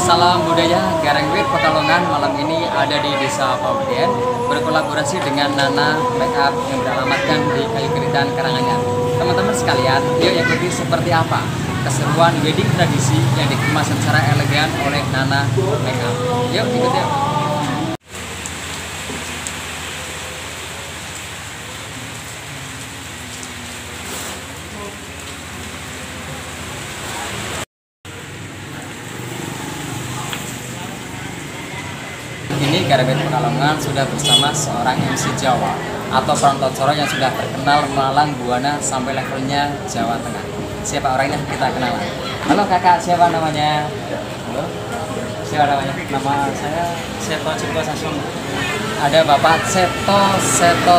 Salam budaya Garengwit Pekalongan malam ini ada di Desa Paweden berkolaborasi dengan Nana Makeup yang beralamatkan di Kayu Keritan Karanganyar. Teman-teman sekalian, yuk ikuti seperti apa keseruan wedding tradisi yang dikemas secara elegan oleh Nana Makeup. Yuk ikuti yuk. Ini Garengwit Pekalongan sudah bersama seorang MC Jawa atau perantau Soro yang sudah terkenal melalang buana sampai levelnya Jawa Tengah. Siapa orangnya? Kita kenalan. Halo kakak, siapa namanya? Halo, siapa namanya? Nama saya Seto Cipto Sasongko. Ada Bapak Seto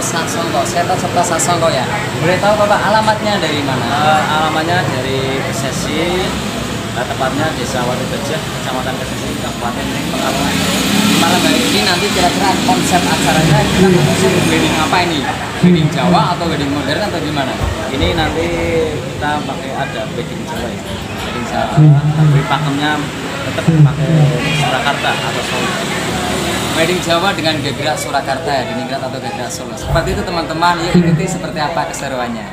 Sasongko ya. Boleh tahu Bapak alamatnya dari mana? Alamatnya dari Kesesi, tepatnya Desa Wadugajah, Kecamatan Kesesi, Kabupaten Pekalongan. Malam hari ini nanti kira-kira konsep acaranya kita mengusung wedding apa ini? Wedding Jawa atau wedding modern atau gimana? Ini nanti kita pakai ada wedding Jawa ya. Wedding Jawa, tapi pakemnya tetap pakai Surakarta atau Solo. Wedding Jawa dengan gegerak Surakarta ya, Diningrat atau gegerak Solo. Seperti itu teman-teman, yuk ikuti seperti apa keseruannya.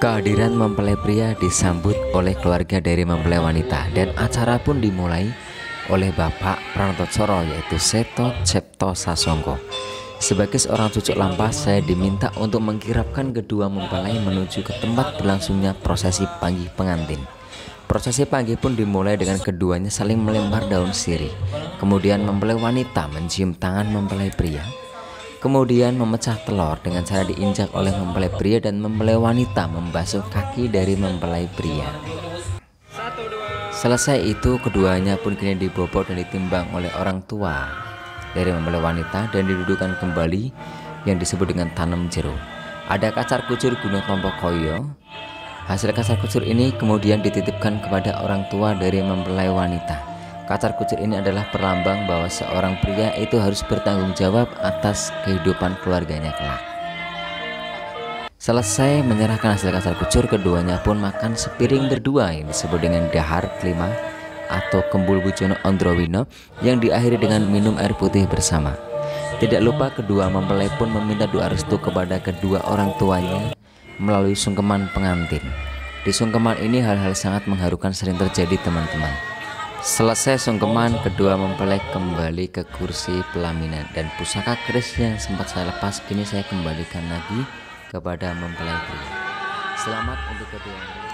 Kehadiran mempelai pria disambut oleh keluarga dari mempelai wanita dan acara pun dimulai oleh Bapak Perantau Soro yaitu Seto Cipto Sasongko. Sebagai seorang cucuk lampah, saya diminta untuk mengkirapkan kedua mempelai menuju ke tempat berlangsungnya prosesi panggih pengantin. Prosesi panggih pun dimulai dengan keduanya saling melempar daun sirih. Kemudian mempelai wanita mencium tangan mempelai pria. Kemudian memecah telur dengan cara diinjak oleh mempelai pria dan mempelai wanita membasuh kaki dari mempelai pria. Selesai itu keduanya pun kini dibobok dan ditimbang oleh orang tua dari mempelai wanita dan didudukan kembali yang disebut dengan tanam jeruk. Ada kacar kucur Gunung Tompokoyo. Hasil kacar kucur ini kemudian dititipkan kepada orang tua dari mempelai wanita. Kacar kucur ini adalah perlambang bahwa seorang pria itu harus bertanggung jawab atas kehidupan keluarganya kelak. Selesai menyerahkan hasil kacar kucur, keduanya pun makan sepiring berdua yang disebut dengan dahar kelima atau kembul bujono ondrowino yang diakhiri dengan minum air putih bersama. Tidak lupa kedua mempelai pun meminta doa restu kepada kedua orang tuanya melalui sungkeman pengantin. Di sungkeman ini hal-hal sangat mengharukan sering terjadi teman-teman. Selesai sungkeman, kedua mempelai kembali ke kursi pelaminan dan pusaka keris yang sempat saya lepas kini saya kembalikan lagi kepada mempelai pria. Selamat untuk kedua mempelai.